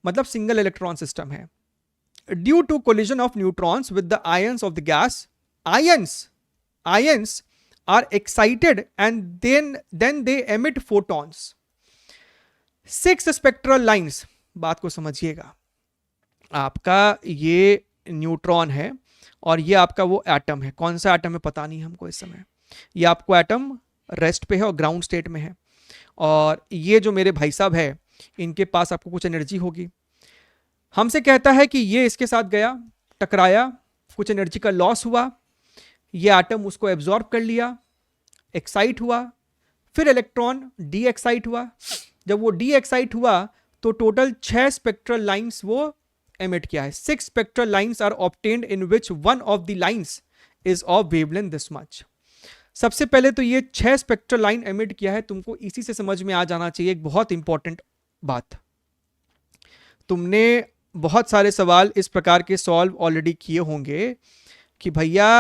मतलब single electron system है। Due to collision of neutrons with the ions of the gas, ions are excited and then they emit photons. 6 spectral lines, बात को समझिएगा, आपका ये न्यूट्रॉन है और ये आपका वो एटम है, कौन सा एटम है पता नहीं हमको इस समय, ये आपको एटम रेस्ट पे है और ग्राउंड स्टेट में है, और ये जो मेरे भाई साहब है इनके पास आपको कुछ एनर्जी होगी। हमसे कहता है कि ये इसके साथ गया, टकराया, कुछ एनर्जी का लॉस हुआ, ये एटम उसको एब्जॉर्ब कर लिया, एक्साइट हुआ, फिर इलेक्ट्रॉन डी एक्साइट हुआ। जब वो डी एक्साइट हुआ तो टोटल 6 स्पेक्ट्रल लाइंस वो एमिट किया है। 6 spectral lines are obtained in which one of the lines is of wavelength this much. सबसे पहले तो ये 6 स्पेक्ट्रल लाइन एमिट किया है, तुमको इसी से समझ में आ जाना चाहिए एक बहुत इंपॉर्टेंट बात। तुमने बहुत सारे सवाल इस प्रकार के सॉल्व ऑलरेडी किए होंगे कि भैया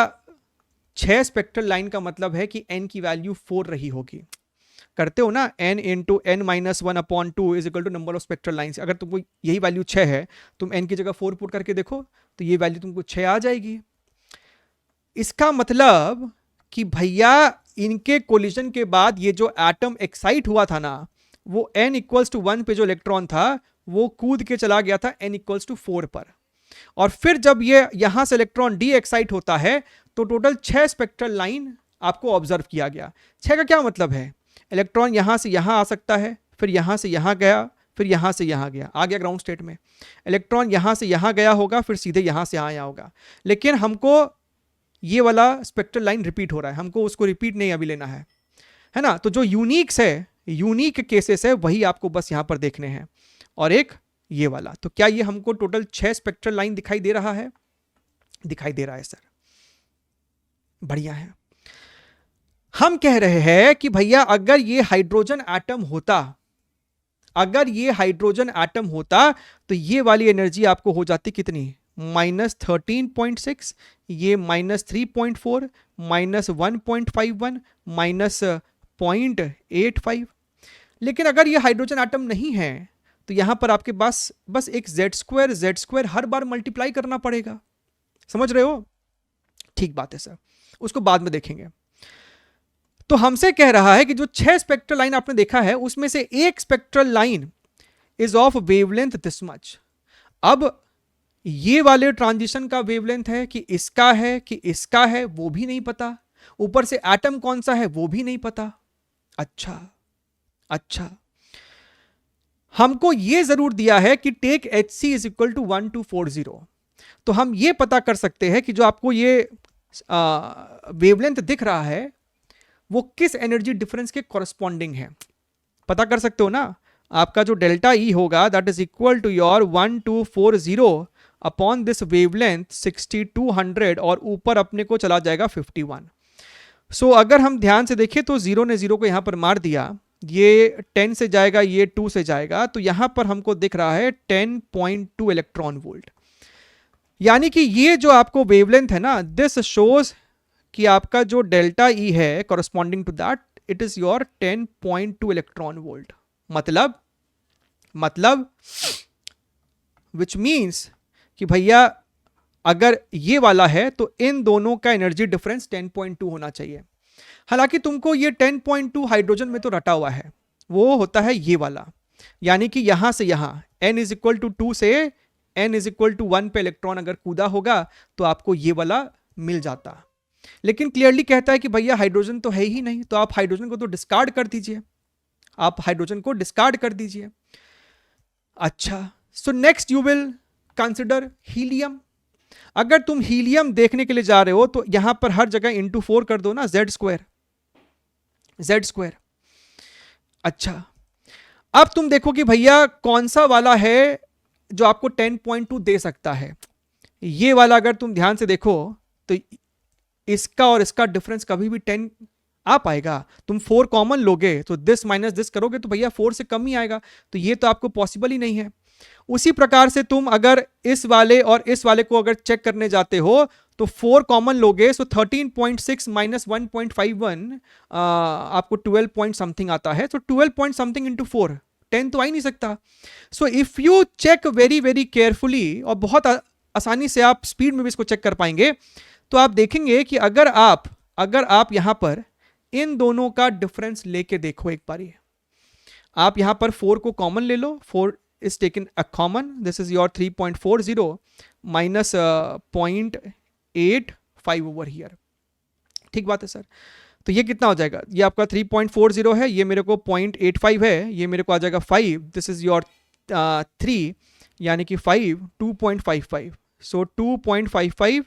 6 स्पेक्ट्रल लाइन का मतलब है कि n की वैल्यू 4 रही होगी, करते हो ना, n into n minus 1/2 is equal to number of spectral lines. अगर तुमको यही वैल्यू 6 है, तुम n की जगह 4 पुट करके देखो तो ये वैल्यू तुमको 6 आ जाएगी। इसका मतलब कि भैया इनके कोलिजन के बाद ये जो एटम एक्साइट हुआ था ना, वो n=1 पे जो इलेक्ट्रॉन था वो कूद के चला गया था n=4 पर, और फिर जब ये यहां से इलेक्ट्रॉन डी एक्साइट होता है तो टोटल 6 स्पेक्ट्रल लाइन आपको ऑब्जर्व किया गया। 6 का क्या मतलब है, इलेक्ट्रॉन यहां से यहां आ सकता है, फिर यहां से यहां गया, फिर यहां से यहां गया, आ गया ग्राउंड स्टेट में। इलेक्ट्रॉन यहां से यहां गया होगा, फिर सीधे यहां से आया होगा, लेकिन हमको ये वाला स्पेक्ट्रल लाइन रिपीट हो रहा है, हमको उसको रिपीट नहीं अभी लेना है ना। तो जो यूनिक्स है, यूनिक केसेस है, वही आपको बस यहां पर देखने हैं, और एक ये वाला। तो क्या ये हमको टोटल 6 स्पेक्ट्रल लाइन दिखाई दे रहा है? दिखाई दे रहा है सर, बढ़िया है। हम कह रहे हैं कि भैया अगर ये हाइड्रोजन एटम होता, अगर ये हाइड्रोजन एटम होता तो ये वाली एनर्जी आपको हो जाती कितनी, -13.6, ये -3.4, -1.51, -0.85। लेकिन अगर ये हाइड्रोजन एटम नहीं है तो यहां पर आपके पास बस एक z² हर बार मल्टीप्लाई करना पड़ेगा। समझ रहे हो? ठीक बात है सर, उसको बाद में देखेंगे। तो हमसे कह रहा है कि जो 6 स्पेक्ट्रल लाइन आपने देखा है उसमें से एक spectral line is of wavelength this much. अब ये वाले ट्रांजिशन का वेवलेंथ है कि इसका है कि इसका है वो भी नहीं पता, ऊपर से एटम कौन सा है वो भी नहीं पता। अच्छा, हमको ये जरूर दिया है कि take HC is equal to 1240। तो हम ये पता कर सकते हैं कि जो आपको ये वेवलेंथ दिख रहा है वो किस एनर्जी डिफरेंस के कॉरस्पॉन्डिंग है, पता कर सकते हो ना। आपका जो डेल्टा ई होगा that is equal to your 1240 upon this wavelength 6200 और ऊपर अपने को चला जाएगा 51। सो अगर हम ध्यान से देखें तो 0 ने 0 को यहां पर मार दिया, ये 10 से जाएगा, ये 2 से जाएगा, तो यहां पर हमको दिख रहा है 10.2 इलेक्ट्रॉन वोल्ट। यानी कि ये जो आपको वेवलेंथ है ना, दिस शोज कि आपका जो डेल्टा ई है corresponding to that it is your 10.2 electron volt. मतलब विच मीन्स कि भैया अगर ये वाला है तो इन दोनों का एनर्जी डिफरेंस 10.2 होना चाहिए। हालांकि तुमको ये 10.2 हाइड्रोजन में तो रटा हुआ है, वो होता है ये वाला, यानी कि यहां से यहां n इज इक्वल टू 2 से n इज इक्वल टू 1 पे इलेक्ट्रॉन अगर कूदा होगा तो आपको ये वाला मिल जाता। लेकिन क्लियरली कहता है कि भैया हाइड्रोजन तो है ही नहीं, तो आप हाइड्रोजन को तो डिस्कार्ड कर दीजिए, आप हाइड्रोजन को डिस्कार्ड कर दीजिए। अच्छा, so next you will consider helium. अगर तुम हीलियम देखने के लिए जा रहे हो तो यहां पर हर जगह इंटू 4 कर दो ना, z²। अच्छा, अब तुम देखो कि भैया कौन सा वाला है जो आपको 10.2 दे सकता है। ये वाला अगर तुम ध्यान से देखो तो इसका और इसका डिफरेंस कभी भी 10 आ पाएगा। तुम 4 कॉमन लोगे तो दिस माइनस दिस करोगे तो भैया 4 से कम ही आएगा, तो ये तो आपको पॉसिबल ही नहीं है। उसी प्रकार से तुम अगर इस वाले और इस वाले को अगर चेक करने जाते हो तो 4 कॉमन लोगे, सो 13.6 माइनस 1.51 आपको 12 पॉइंट समथिंग आता है। तो 12 पॉइंट समथिंग इंटू 4, 10 तो आ ही नहीं सकता। So if you check very very carefully, और बहुत आसानी से आप स्पीड में भी इसको चेक कर पाएंगे, तो आप देखेंगे कि अगर आप यहां पर इन दोनों का डिफरेंस लेके देखो एक बारी, आप यहां पर 4 को कॉमन ले लो, 4 is taken a common, this is your 3.40 minus 0.85 over here। ठीक बात है सर, तो ये कितना हो जाएगा, ये आपका 3.40 है, ये मेरे को 0.85 है, ये मेरे को आ जाएगा 5, दिस इज योर 3 यानी कि 5 2.55, सो 2.55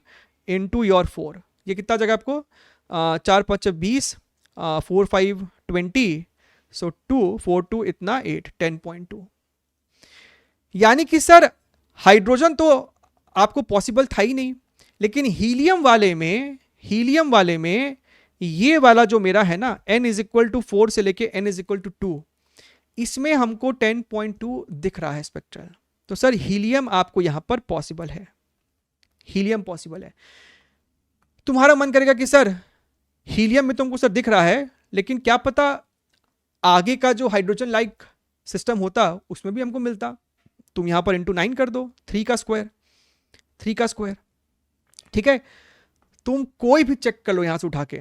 इंटू योर 4, ये कितना आ जाएगा आपको 4 5 20, 4 5 20, सो 2 4 2 इतना 8, 10.2। यानी कि सर हाइड्रोजन तो आपको पॉसिबल था ही नहीं, लेकिन हीलियम वाले में ये वाला जो मेरा है ना n इज इक्वल टू 4 से लेके n इज इक्वल टू 2, इसमें हमको 10.2 दिख रहा है स्पेक्ट्रल। तो सर हीलियम आपको यहां पर पॉसिबल है, हीलियम पॉसिबल है। तुम्हारा मन करेगा कि सर हीलियम में तुमको सर दिख रहा है, लेकिन क्या पता आगे का जो हाइड्रोजन लाइक सिस्टम होता उसमें भी हमको मिलता। तुम यहां पर इंटू 9 कर दो, 3 का स्क्वायर, ठीक है। तुम कोई भी चेक कर लो यहां से उठा के,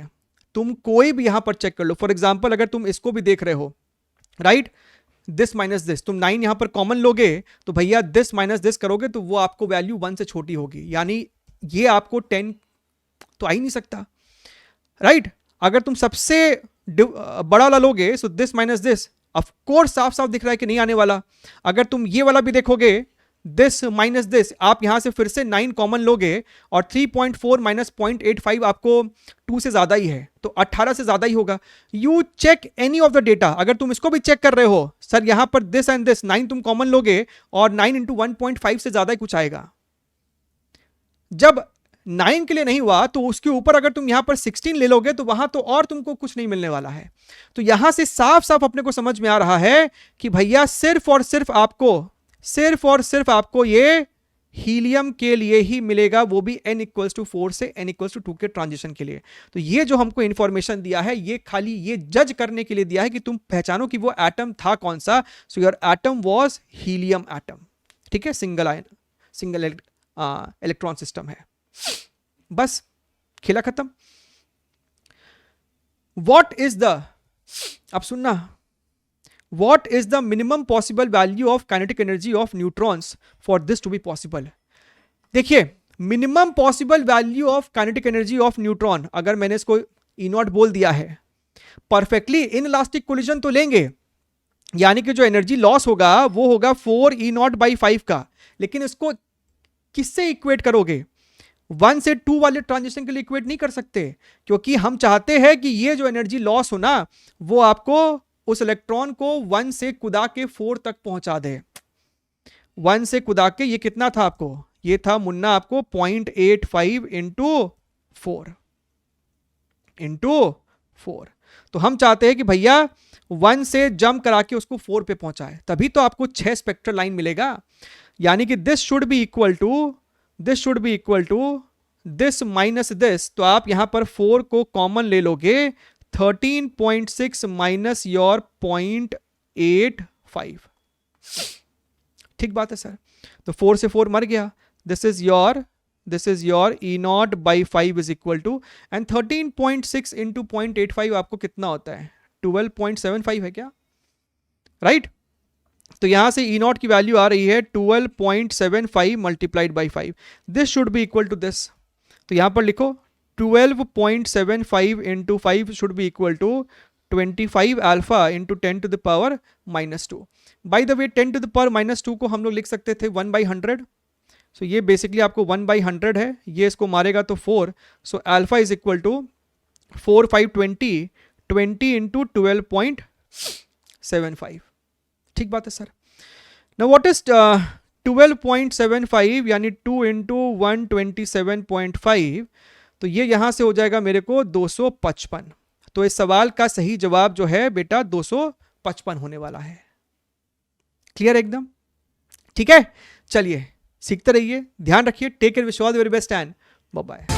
तुम कोई भी यहां पर चेक कर लो। फॉर एग्जांपल अगर तुम इसको भी देख रहे हो, राइट, दिस माइनस दिस, तुम 9 यहां पर कॉमन लोगे तो भैया दिस माइनस दिस करोगे तो वो आपको वैल्यू 1 से छोटी होगी, यानी ये आपको 10 तो आ ही नहीं सकता, राइट। अगर तुम सबसे बड़ा वाला लोगे so this minus this, of course साफ साफ दिख रहा है कि नहीं आने वाला। अगर तुम ये वाला भी देखोगे दिस माइनस दिस, आप यहां से फिर से 9 कॉमन लोगे और 3.4 माइनस 0.85 आपको 2 से ज्यादा ही है, तो 18 से ज्यादा ही होगा। You check any of the data, अगर तुम इसको भी चेक कर रहे हो सर यहां पर दिस एंड दिस 9 तुम कॉमन लोगे और 9 इंटू 1.5 से ज्यादा ही कुछ आएगा। जब 9 के लिए नहीं हुआ तो उसके ऊपर अगर तुम यहां पर 16 ले लोगे तो वहां तो और तुमको कुछ नहीं मिलने वाला है। तो यहां से साफ साफ अपने को समझ में आ रहा है कि भैया सिर्फ और सिर्फ आपको ये हीलियम के लिए ही मिलेगा, वो भी n=4 से n=2 के ट्रांजिशन के लिए। तो ये जो हमको इंफॉर्मेशन दिया है ये खाली ये जज करने के लिए दिया है कि तुम पहचानो कि वो एटम था कौन सा। So your atom was helium atom, ठीक है, सिंगल इलेक्ट्रॉन सिस्टम है। बस खेला खत्म। व्हाट इज द, अब सुनना, what is the minimum possible value of kinetic energy of neutrons for this to be possible? देखिए, minimum possible value of kinetic energy of neutron, अगर मैंने इसको ई नॉट बोल दिया है, परफेक्टली इन इलास्टिक कोलिजन तो लेंगे, यानी कि जो एनर्जी लॉस होगा वो होगा 4 ई नॉट बाई 5 का। लेकिन इसको किससे इक्वेट करोगे? 1 से 2 वाले ट्रांजिशन के लिए इक्वेट नहीं कर सकते, क्योंकि हम चाहते हैं कि ये जो एनर्जी लॉस हो ना वो आपको उस इलेक्ट्रॉन को 1 से कुदा के 4 तक पहुंचा दे। 1 से कुदा के ये कितना था आपको? ये था मुन्ना आपको 0.85 इंटू 4। तो हम चाहते हैं कि भैया 1 से जंप करा के उसको 4 पे पहुंचाए, तभी तो आपको 6 स्पेक्ट्रल लाइन मिलेगा। यानी कि this should be equal to this minus this. तो आप यहां पर 4 को कॉमन ले लोगे, 13.6 माइनस योर 0.85। ठीक बात है सर। तो 4 से 4 मर गया। This is your E nought by 5 is equal to, and 13.6 into 0.85 आपको कितना होता है? 12.75 है क्या? राइट तो यहां से ई नॉट की वैल्यू आ रही है 12.75 multiplied by 5। This should be equal to this. तो यहां पर लिखो 12.75 into 5 should be equal to 25 alpha into 10 to the power -2। By the way 10 to the power -2 को हम लोग लिख सकते थे 1/100। सो ये बेसिकली आपको 1/100 है, ये इसको मारेगा तो 4। So alpha is equal to 4 5 20 into 12.75। ठीक बात है सर। नाउ व्हाट इज 12.75 यानी 2 इंटू 127.5, तो ये यहां से हो जाएगा मेरे को 255। तो इस सवाल का सही जवाब जो है बेटा 255 होने वाला है। क्लियर एकदम? ठीक है, चलिए सीखते रहिए, ध्यान रखिए, take care, wish all the very best and bye bye.